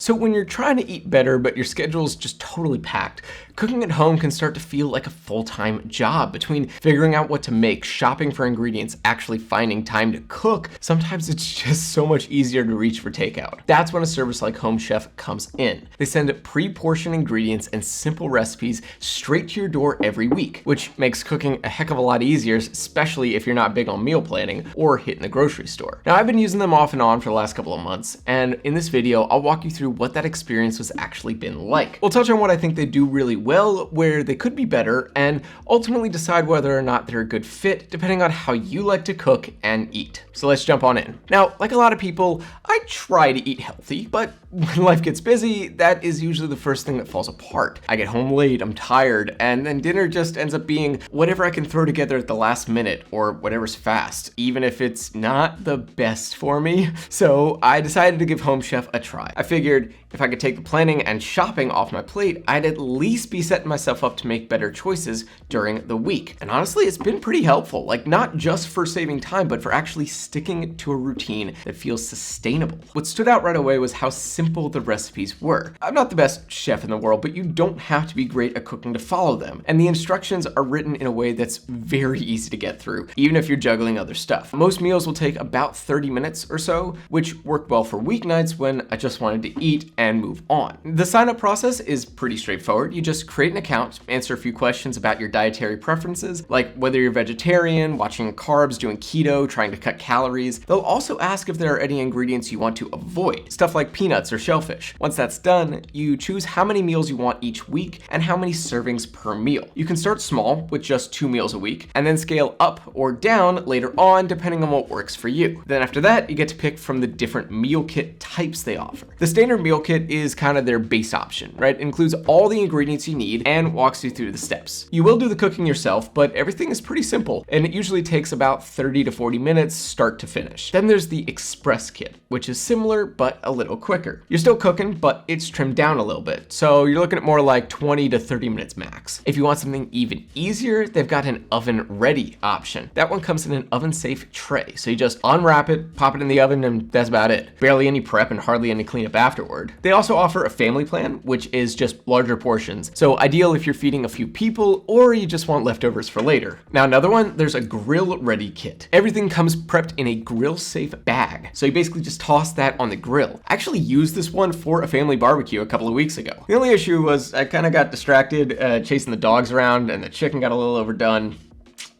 So when you're trying to eat better, but your schedule's just totally packed, cooking at home can start to feel like a full-time job. Between figuring out what to make, shopping for ingredients, actually finding time to cook, sometimes it's just so much easier to reach for takeout. That's when a service like Home Chef comes in. They send pre-portioned ingredients and simple recipes straight to your door every week, which makes cooking a heck of a lot easier, especially if you're not big on meal planning or hitting the grocery store. Now, I've been using them off and on for the last couple of months, and in this video, I'll walk you through what that experience has actually been like. We'll touch on what I think they do really well, where they could be better, and ultimately decide whether or not they're a good fit, depending on how you like to cook and eat. So let's jump on in. Now, like a lot of people, I try to eat healthy, but when life gets busy, that is usually the first thing that falls apart. I get home late, I'm tired, and then dinner just ends up being whatever I can throw together at the last minute or whatever's fast, even if it's not the best for me. So I decided to give Home Chef a try. I figured if I could take the planning and shopping off my plate, I'd at least be setting myself up to make better choices during the week. And honestly, it's been pretty helpful, like not just for saving time, but for actually sticking to a routine that feels sustainable. What stood out right away was how simple the recipes were. I'm not the best chef in the world, but you don't have to be great at cooking to follow them. And the instructions are written in a way that's very easy to get through, even if you're juggling other stuff. Most meals will take about 30 minutes or so, which work well for weeknights when I just wanted to eat and move on. The sign-up process is pretty straightforward. You just create an account, answer a few questions about your dietary preferences, like whether you're vegetarian, watching carbs, doing keto, trying to cut calories. They'll also ask if there are any ingredients you want to avoid, stuff like peanuts or shellfish. Once that's done, you choose how many meals you want each week and how many servings per meal. You can start small with just 2 meals a week and then scale up or down later on depending on what works for you. Then after that, you get to pick from the different meal kit types they offer. The standard meal kit is kind of their base option, right? It includes all the ingredients you need and walks you through the steps. You will do the cooking yourself, but everything is pretty simple and it usually takes about 30 to 40 minutes start to finish. Then there's the express kit, which is similar but a little quicker. You're still cooking, but it's trimmed down a little bit. So you're looking at more like 20 to 30 minutes max. If you want something even easier, they've got an oven ready option. That one comes in an oven safe tray. So you just unwrap it, pop it in the oven, and that's about it. Barely any prep and hardly any cleanup afterward. They also offer a family plan, which is just larger portions. So ideal if you're feeding a few people or you just want leftovers for later. Now another one, there's a grill ready kit. Everything comes prepped in a grill safe bag. So you basically just toss that on the grill. I actually used this one for a family barbecue a couple of weeks ago. The only issue was I kind of got distracted chasing the dogs around and the chicken got a little overdone.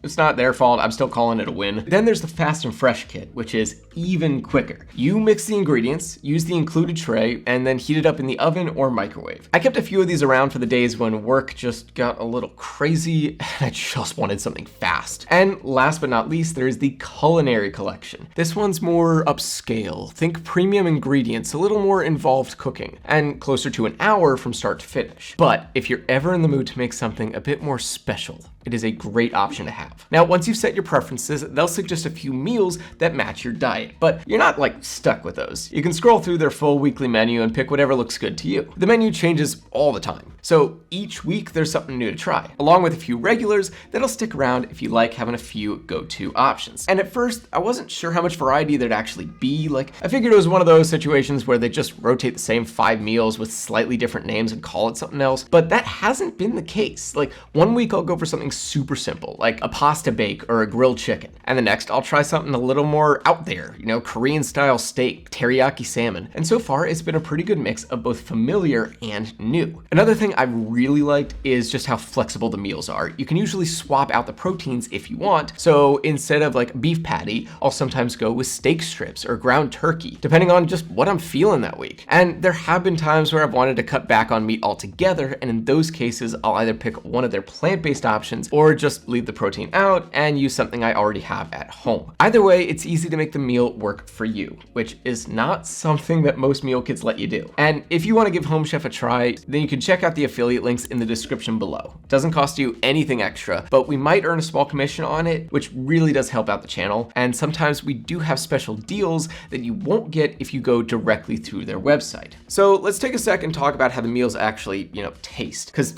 It's not their fault, I'm still calling it a win. Then there's the Fast and Fresh kit, which is even quicker. You mix the ingredients, use the included tray, and then heat it up in the oven or microwave. I kept a few of these around for the days when work just got a little crazy and I just wanted something fast. And last but not least, there's the Culinary collection. This one's more upscale. Think premium ingredients, a little more involved cooking, and closer to an hour from start to finish. But if you're ever in the mood to make something a bit more special, it is a great option to have. Now, once you've set your preferences, they'll suggest a few meals that match your diet, but you're not like stuck with those. You can scroll through their full weekly menu and pick whatever looks good to you. The menu changes all the time, so each week there's something new to try, along with a few regulars that'll stick around if you like having a few go-to options. And at first, I wasn't sure how much variety there'd actually be. Like, I figured it was one of those situations where they just rotate the same 5 meals with slightly different names and call it something else, but that hasn't been the case. Like, one week I'll go for something super simple, like a pasta bake or a grilled chicken. And the next, I'll try something a little more out there, you know, Korean style steak, teriyaki salmon. And so far, it's been a pretty good mix of both familiar and new. Another thing I really liked is just how flexible the meals are. You can usually swap out the proteins if you want. So instead of like beef patty, I'll sometimes go with steak strips or ground turkey, depending on just what I'm feeling that week. And there have been times where I've wanted to cut back on meat altogether. And in those cases, I'll either pick one of their plant-based options or just leave the protein out and use something I already have at home. Either way, it's easy to make the meal work for you, which is not something that most meal kits let you do. And if you want to give Home Chef a try, then you can check out the affiliate links in the description below. It doesn't cost you anything extra, but we might earn a small commission on it, which really does help out the channel. And sometimes we do have special deals that you won't get if you go directly through their website. So let's take a second and talk about how the meals actually, taste, because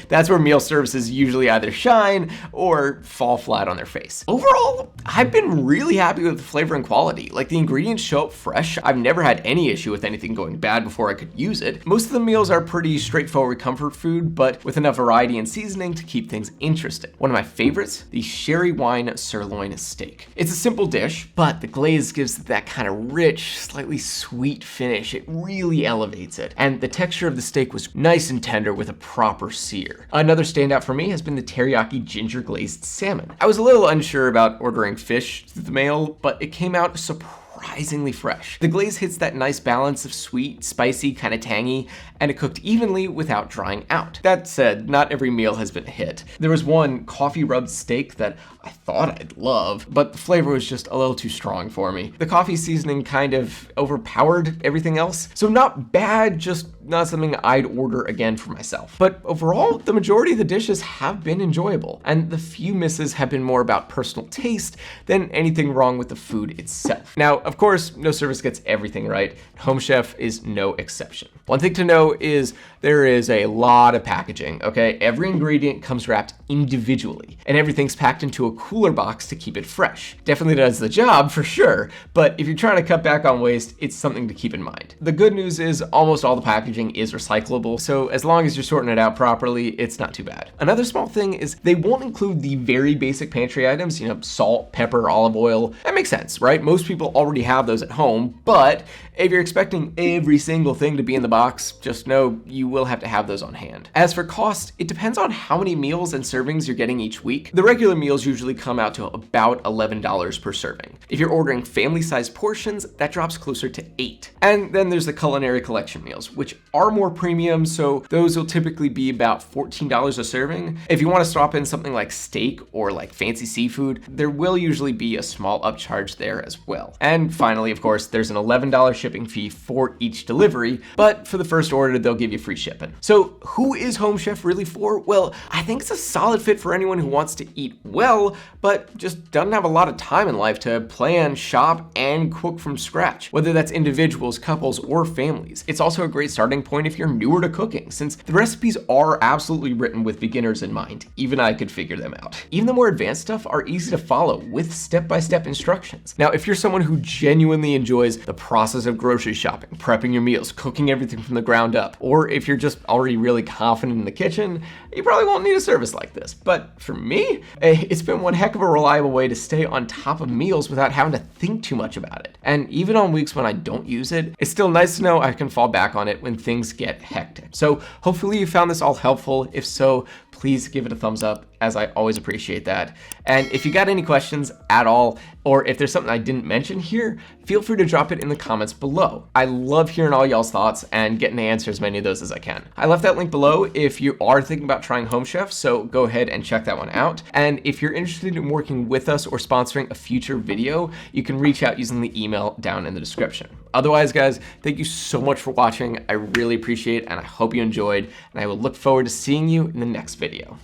that's where meal services usually either shut shine or fall flat on their face. Overall, I've been really happy with the flavor and quality. Like, the ingredients show up fresh. I've never had any issue with anything going bad before I could use it. Most of the meals are pretty straightforward comfort food, but with enough variety and seasoning to keep things interesting. One of my favorites, the sherry wine sirloin steak. It's a simple dish, but the glaze gives it that kind of rich, slightly sweet finish. It really elevates it. And the texture of the steak was nice and tender with a proper sear. Another standout for me has been the teriyaki ginger glazed salmon. I was a little unsure about ordering fish through the mail, but it came out surprisingly fresh. The glaze hits that nice balance of sweet, spicy, kind of tangy, and it cooked evenly without drying out. That said, not every meal has been a hit. There was one coffee rubbed steak that I thought I'd love, but the flavor was just a little too strong for me. The coffee seasoning kind of overpowered everything else, so not bad, just not something I'd order again for myself. But overall, the majority of the dishes have been enjoyable, and the few misses have been more about personal taste than anything wrong with the food itself. Now, of course, no service gets everything right. Home Chef is no exception. One thing to know is there is a lot of packaging, okay? Every ingredient comes wrapped individually, and everything's packed into a cooler box to keep it fresh. Definitely does the job for sure, but if you're trying to cut back on waste, it's something to keep in mind. The good news is almost all the packaging is recyclable, so as long as you're sorting it out properly, it's not too bad. Another small thing is they won't include the very basic pantry items, salt, pepper, olive oil. That makes sense, right? Most people already have those at home, but if you're expecting every single thing to be in the box, just know you will have to have those on hand. As for cost, it depends on how many meals and servings you're getting each week. The regular meals usually come out to about $11 per serving. If you're ordering family-sized portions, that drops closer to $8. And then there's the culinary collection meals, which are more premium, so those will typically be about $14 a serving. If you want to swap in something like steak or like fancy seafood, there will usually be a small upcharge there as well. And finally, of course, there's an $11 shipping fee for each delivery, but for the first order, they'll give you free shipping. So who is Home Chef really for? Well, I think it's a solid fit for anyone who wants to eat well, but just doesn't have a lot of time in life to plan, shop, and cook from scratch, whether that's individuals, couples, or families. It's also a great starting point if you're newer to cooking, since the recipes are absolutely written with beginners in mind. Even I could figure them out. Even the more advanced stuff are easy to follow with step-by-step instructions. Now, if you're someone who genuinely enjoys the process of grocery shopping, prepping your meals, cooking everything from the ground up, or if you're just already really confident in the kitchen, you probably won't need a service like this. But for me, it's been one heck of a reliable way to stay on top of meals without having to think too much about it. And even on weeks when I don't use it, it's still nice to know I can fall back on it when things get hectic. So hopefully you found this all helpful. If so, please give it a thumbs up, as I always appreciate that. And if you got any questions at all, or if there's something I didn't mention here, feel free to drop it in the comments below. I love hearing all y'all's thoughts and getting to answer as many of those as I can. I left that link below if you are thinking about trying Home Chef, so go ahead and check that one out. And if you're interested in working with us or sponsoring a future video, you can reach out using the email down in the description. Otherwise, guys, thank you so much for watching. I really appreciate it, and I hope you enjoyed, and I will look forward to seeing you in the next video.